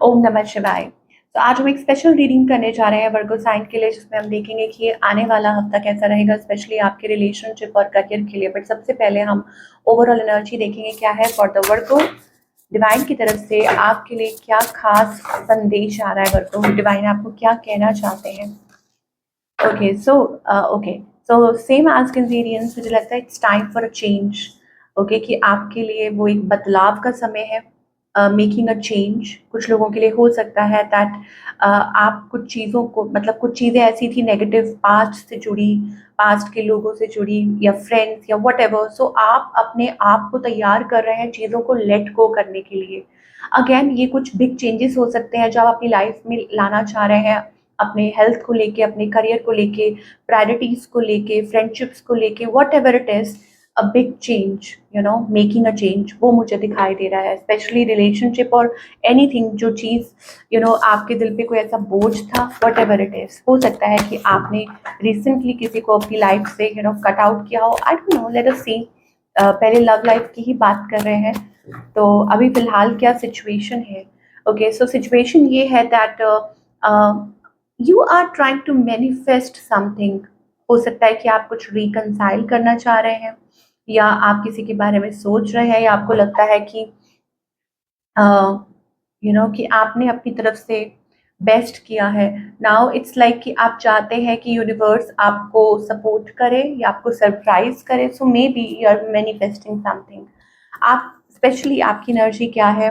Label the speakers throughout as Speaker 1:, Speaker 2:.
Speaker 1: ओम नमः शिवाय। तो आज हम एक स्पेशल रीडिंग करने जा रहे हैं वर्गो साइन के लिए, जिसमें हम देखेंगे कि ये आने वाला हफ्ता कैसा रहेगा, स्पेशली आपके रिलेशनशिप और करियर के लिए। बट सबसे पहले हम ओवरऑल एनर्जी देखेंगे क्या है फॉर द वर्गो। डिवाइन की तरफ से आपके लिए क्या खास संदेश आ रहा है वर्गो, डिवाइन आपको क्या कहना चाहते हैं। ओके, सो सेम एज कंजीरियंस, मुझे लगता है it's time for a change. Okay, कि आपके लिए वो एक बदलाव का समय है, मेकिंग अ चेंज। कुछ लोगों के लिए हो सकता है दैट आप कुछ चीज़ों को, मतलब कुछ चीज़ें ऐसी थी नेगेटिव, पास्ट से जुड़ी, पास्ट के लोगों से जुड़ी या फ्रेंड्स या वट एवर, सो आप अपने आप को तैयार कर रहे हैं चीज़ों को लेट गो करने के लिए। अगेन ये कुछ बिग चेंजेस हो सकते हैं जो आप अपनी लाइफ में लाना चाह रहे हैं, अपने हेल्थ को लेके, अपने करियर को लेके, प्रायोरिटीज़ को लेके, फ्रेंडशिप्स को लेके, what ever it is, a big change, making a change, वो मुझे दिखाई दे रहा है। स्पेशली रिलेशनशिप और एनीथिंग, जो चीज़ आपके दिल पे कोई ऐसा बोझ था, वट एवर इट इज़, हो सकता है कि आपने रिसेंटली किसी को अपनी लाइफ से कट आउट किया हो। I don't know, let us see. पहले लव लाइफ की ही बात कर रहे हैं, तो अभी फ़िलहाल क्या सिचुएशन है। ओके, सो सिचुएशन ये है that you are trying to manifest something. हो सकता है कि आप कुछ रिकंसाइल करना चाह रहे हैं, या आप किसी के बारे में सोच रहे हैं, या आपको लगता है कि कि आपने अपनी तरफ से बेस्ट किया है। नाउ इट्स लाइक कि आप चाहते हैं कि यूनिवर्स आपको सपोर्ट करे या आपको सरप्राइज करे, so may be you are manifesting something. आप स्पेशली आपकी एनर्जी क्या है?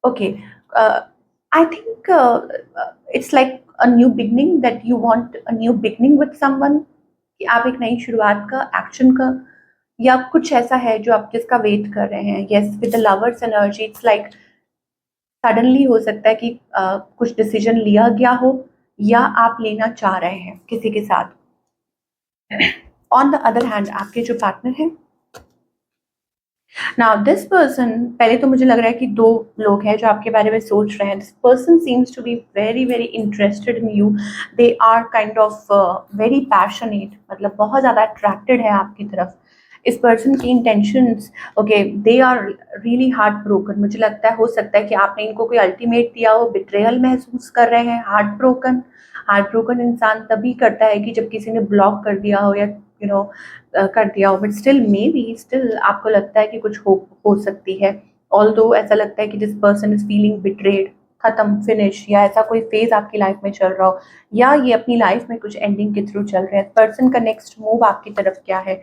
Speaker 1: Okay, I think it's like a new beginning, that you want a new beginning with someone, कि आप एक नई शुरुआत का, एक्शन का, या कुछ ऐसा है जो आप जिसका वेट कर रहे हैं। Yes, with the lovers energy, it's like suddenly हो सकता है कि कुछ डिसीजन लिया गया हो, या आप लेना चाह रहे हैं किसी के साथ। ऑन द अदर हैंड आपके जो पार्टनर हैं, नाउ दिस पर्सन, पहले तो मुझे लग रहा है कि दो लोग हैं जो आपके बारे में सोच रहे हैं। This person seems to be very very interested in you. They are kind of very passionate, मतलब बहुत ज़्यादा अट्रैक्टेड है आपकी तरफ। इस पर्सन की intentions, okay, they are really heart broken. मुझे लगता है, हो सकता है कि आपने इनको कोई अल्टीमेट दिया हो, बिट्रेयल महसूस कर रहे हैं। हार्ट ब्रोकन, हार्ट ब्रोकन इंसान तभी करता है कि जब किसी ने ब्लॉक कर दिया हो, या कर दिया हो। But still may be, still आपको लगता है कि कुछ हो सकती है। ऑल्दो ऐसा लगता है कि this person is feeling betrayed, खत्म, फिनिश, या ऐसा कोई फेज आपकी लाइफ में चल रहा हो, या ये अपनी लाइफ में कुछ एंडिंग के थ्रू चल रहे हैं। पर्सन का नेक्स्ट मूव आपकी तरफ क्या है?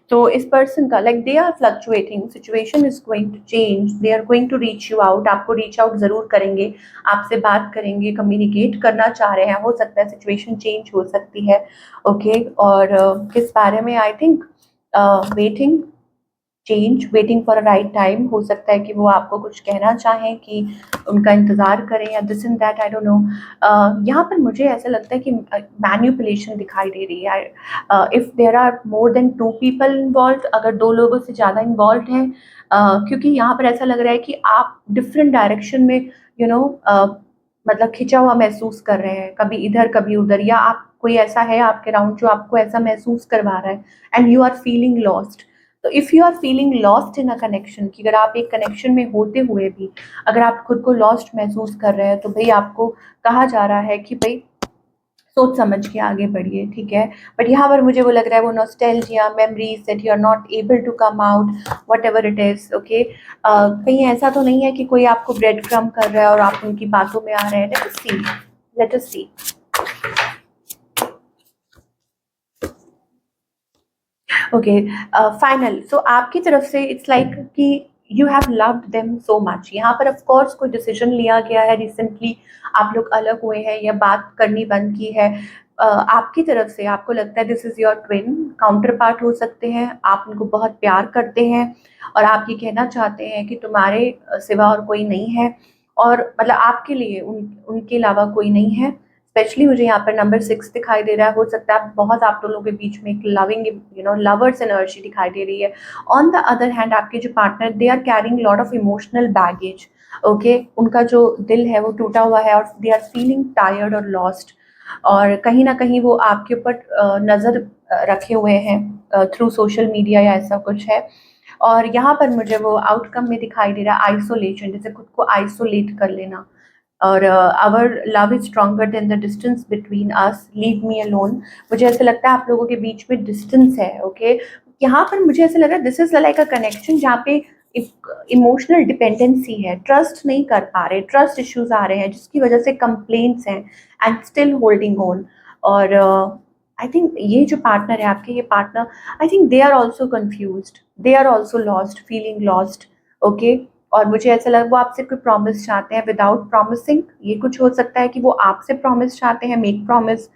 Speaker 1: तो इस पर्सन का, like, they are fluctuating, situation is going to change, they are going to reach you out, आपको रीच आउट जरूर करेंगे, आपसे बात करेंगे, कम्युनिकेट करना चाह रहे हैं। हो सकता है सिचुएशन चेंज हो सकती है। ओके, और किस बारे में? I think waiting, change, waiting for a right time. हो सकता है कि वो आपको कुछ कहना चाहें, कि उनका इंतज़ार करें, या this and that, I don't no. यहाँ पर मुझे ऐसा लगता है कि मैनिपुलेशन दिखाई दे रही है। If there are more than two people involve, अगर दो लोगों से ज़्यादा इन्वॉल्व हैं, क्योंकि यहाँ पर ऐसा लग रहा है कि आप डिफरेंट डायरेक्शन में यू नो मतलब खिंचा हुआ महसूस कर रहे हैं, कभी इधर कभी उधर, या आप, कोई ऐसा है आपके अराउंड जो आपको ऐसा महसूस करवा रहा है, and you are feeling lost. तो if you are feeling lost in a connection, कि अगर आप एक कनेक्शन में होते हुए भी अगर आप खुद को लॉस्ट महसूस कर रहे हैं, तो भाई आपको कहा जा रहा है कि भाई सोच समझ के आगे बढ़िए, ठीक है। बट यहाँ पर मुझे वो लग रहा है, वो nostalgia, memories that you are not able to come out, whatever it is. Okay, कहीं ऐसा तो नहीं है कि कोई आपको ब्रेड क्रम्ब कर रहा है और आप उनकी बातों में आ रहे हैं? लेट अस सी, लेट अस सी। ओके, फाइनल, सो आपकी तरफ से इट्स लाइक कि you have loved them so much. यहाँ पर ऑफ कोर्स कोई डिसीजन लिया गया है रिसेंटली, आप लोग अलग हुए हैं या बात करनी बंद की है। आपकी तरफ से आपको लगता है this is your twin, counter part हो सकते हैं, आप उनको बहुत प्यार करते हैं, और आप ये कहना चाहते हैं कि तुम्हारे सिवा और कोई नहीं है, और मतलब आपके लिए उनके अलावा कोई नहीं है। स्पेशली मुझे यहाँ पर नंबर 6 दिखाई दे रहा है। हो सकता है बहुत आप दोनों के बीच में एक लविंग, लवर्स एनर्जी दिखाई दे रही है। ऑन द अदर हैंड आपके जो partner, they are caring lot of emotional baggage. Okay, उनका जो दिल है वो टूटा हुआ है, और दे आर फीलिंग टायर्ड और लॉस्ट, और कहीं ना कहीं वो आपके ऊपर नज़र रखे हुए हैं थ्रू सोशल मीडिया, या ऐसा कुछ है। और यहाँ पर मुझे वो आउटकम में दिखाई दे रहा है आइसोलेशन, जैसे खुद को आइसोलेट कर लेना। और our love is stronger than the distance between us, leave me alone. मुझे ऐसा लगता है आप लोगों के बीच में डिस्टेंस है, ओके। यहाँ पर मुझे ऐसा लग रहा है this is like a connection जहाँ पे इमोशनल डिपेंडेंसी है, ट्रस्ट नहीं कर पा रहे, ट्रस्ट इश्यूज आ रहे हैं जिसकी वजह से कंप्लेंट्स हैं एंड स्टिल होल्डिंग ऑन। और आई थिंक ये जो पार्टनर है आपके, ये partner I think they are also confused, they are also lost, feeling lost, okay. और मुझे ऐसा लगा वो आपसे कोई प्रॉमिस चाहते हैं विदाउट प्रॉमिसिंग। ये कुछ हो सकता है कि वो आपसे प्रॉमिस चाहते हैं, make promise,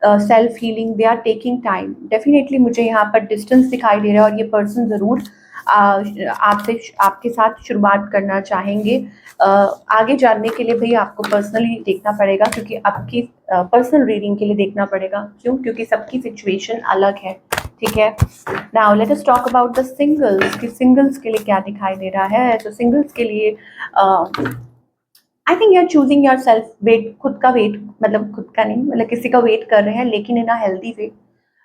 Speaker 1: self healing, they are taking time. Definitely मुझे यहाँ पर डिस्टेंस दिखाई दे रहा है और ये पर्सन ज़रूर आपसे आपके साथ शुरुआत करना चाहेंगे। आगे जानने के लिए भाई आपको पर्सनली देखना पड़ेगा, क्योंकि आपकी पर्सनल रीडिंग के लिए देखना पड़ेगा। क्यों? क्योंकि सबकी सिचुएशन अलग है, ठीक है। Now let us talk about the singles, कि सिंगल्स के लिए क्या दिखाई दे रहा है। तो सिंगल्स के लिए I think you are choosing yourself, wait, खुद का वेट, मतलब खुद का नहीं, मतलब किसी का वेट कर रहे हैं लेकिन इन अ हेल्दी वे।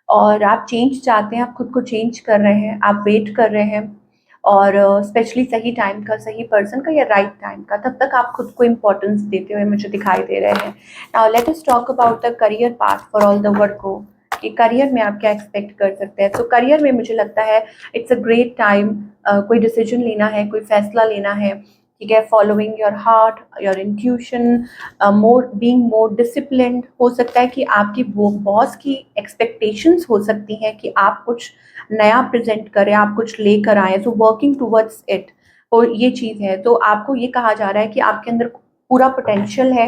Speaker 1: और आप चेंज चाहते हैं, आप खुद को चेंज कर रहे हैं, आप वेट कर रहे हैं, और स्पेशली सही टाइम का, सही पर्सन का या राइट टाइम का, तब तक आप खुद को इम्पोर्टेंस देते हुए मुझे दिखाई दे रहे हैं। Now let us talk about the career part for all the Virgo, कि करियर में आप क्या एक्सपेक्ट कर सकते हैं। तो करियर में मुझे लगता है इट्स अ ग्रेट टाइम, कोई डिसीजन लेना है, कोई फैसला लेना है, ठीक है। Following your heart, your intuition, more being more disciplined. हो सकता है कि आपकी वो बॉस की एक्सपेक्टेशंस हो सकती हैं कि आप कुछ नया प्रेजेंट करें, आप कुछ लेकर आए, सो वर्किंग टूवर्ड्स इट। और ये चीज़ है, तो आपको ये कहा जा रहा है कि आपके अंदर पूरा पोटेंशियल है,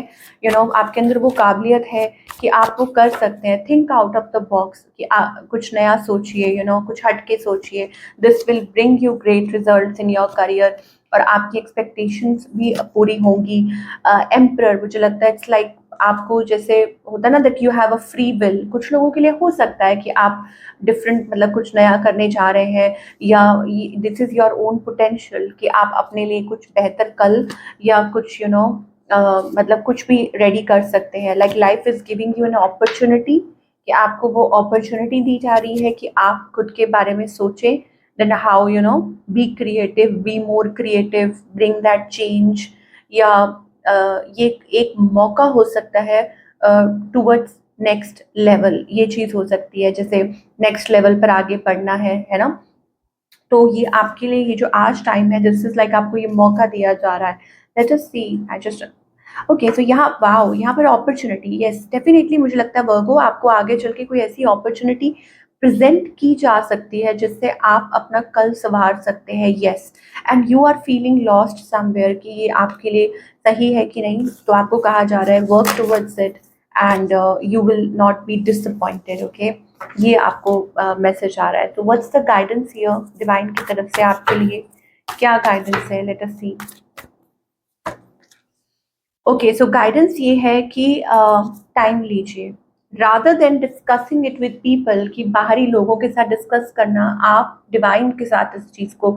Speaker 1: आपके अंदर वो काबिलियत है कि आप वो कर सकते हैं। Think out of the box, कि कुछ नया सोचिए, कुछ हट के सोचिए। This will bring you great results in your career, और आपकी एक्सपेक्टेशंस भी पूरी होंगी। एम्परर, मुझे लगता है इट्स लाइक आपको जैसे होता है ना that you have a free will. कुछ लोगों के लिए हो सकता है कि आप डिफरेंट, मतलब कुछ नया करने जा रहे हैं, या this is your own potential, कि आप अपने लिए कुछ बेहतर कल या कुछ मतलब कुछ भी रेडी कर सकते हैं। Like life is giving you an opportunity, कि आपको वो अपॉर्चुनिटी दी जा रही है कि आप खुद के बारे में सोचें, then how be creative, be more creative, bring that change। या ये एक मौका हो सकता है टूवर्ड्स नेक्स्ट लेवल, ये चीज़ हो सकती है, जैसे नेक्स्ट लेवल पर आगे बढ़ना है ना। तो ये आपके लिए ये जो आज टाइम है, दिस इज लाइक आपको ये मौका दिया जा रहा है। Let us see, I just okay. So यहाँ वाओ, यहाँ पर अपॉर्चुनिटी, यस डेफिनेटली मुझे लगता है वर्गो आपको आगे चल के कोई ऐसी अपॉर्चुनिटी प्रेजेंट की जा सकती है जिससे आप अपना कल संवार सकते हैं। Yes, and you are feeling lost somewhere, कि ये आपके लिए सही है कि नहीं। तो आपको कहा जा रहा है work towards it and you will not be disappointed, okay. ये आपको मैसेज आ रहा है। तो what's the guidance here divine की तरफ से आपके लिए, क्या गाइडेंस है, लेट अस सी। ओके, सो गाइडेंस ये है कि टाइम लीजिए, rather than discussing it with people, कि बाहरी लोगों के साथ डिस्कस करना, आप डिवाइन के साथ इस चीज़ को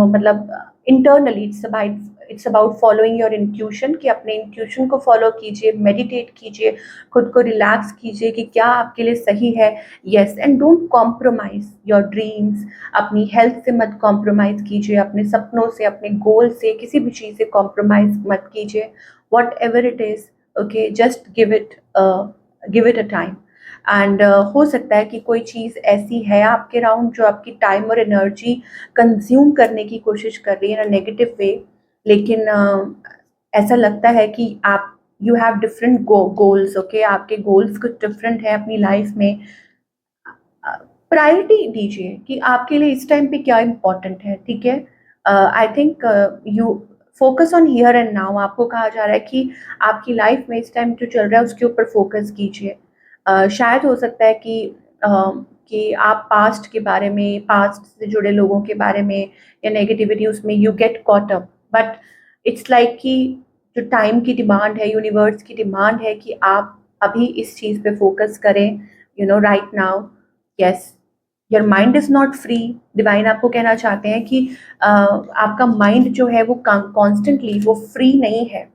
Speaker 1: मतलब internally it's about following your intuition, कि अपने इंट्यूशन को फॉलो कीजिए, मेडिटेट कीजिए, खुद को रिलैक्स कीजिए कि क्या आपके लिए सही है। Yes, and don't compromise your dreams, अपनी हेल्थ से मत कॉम्प्रोमाइज़ कीजिए, अपने सपनों से, अपने गोल से, किसी भी चीज़ से कॉम्प्रोमाइज़ मत कीजिए। whatever it is, okay, just give it a time। And हो सकता है कि कोई चीज़ ऐसी है आपके राउंड जो आपकी टाइम और एनर्जी कंज्यूम करने की कोशिश कर रही है ना, नेगेटिव वे। लेकिन ऐसा लगता है कि आप you have different goals, okay. आपके गोल्स कुछ डिफरेंट है अपनी लाइफ में। प्रायोरिटी दीजिए कि आपके लिए इस टाइम पे क्या इम्पोर्टेंट है, ठीक है। आई think you focus on here and now. आपको कहा जा रहा है कि आपकी लाइफ में इस टाइम जो चल रहा है उसके ऊपर फोकस कीजिए। शायद हो सकता है कि आप पास्ट के बारे में, पास्ट से जुड़े लोगों के बारे में या नेगेटिविटी उसमें you get caught up, but it's like कि जो टाइम की डिमांड है, यूनिवर्स की डिमांड है कि आप अभी इस चीज़ पे फोकस करें, right now. Yes, your mind is not free. Divine आपको कहना चाहते हैं कि आपका माइंड जो है वो कॉन्स्टेंटली वो फ्री नहीं है।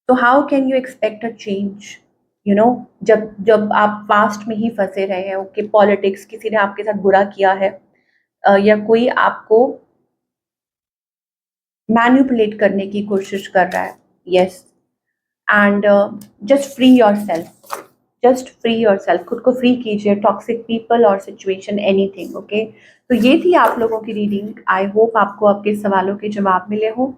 Speaker 1: तो how can you expect a change, जब जब आप पास्ट में ही फंसे रहे हैं, ओके। पॉलिटिक्स, किसी ने आपके साथ बुरा किया है, या कोई आपको मैनिपुलेट करने की कोशिश कर रहा है। Yes, and just free yourself, just free yourself, खुद को फ्री कीजिए टॉक्सिक पीपल और सिचुएशन, एनीथिंग। ओके, तो ये थी आप लोगों की रीडिंग। आई होप आपको आपके सवालों के जवाब मिले हों।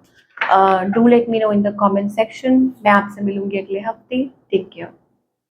Speaker 1: Do let me know in the comment section. मैं आपसे मिलूंगी अगले हफ्ते। Take care.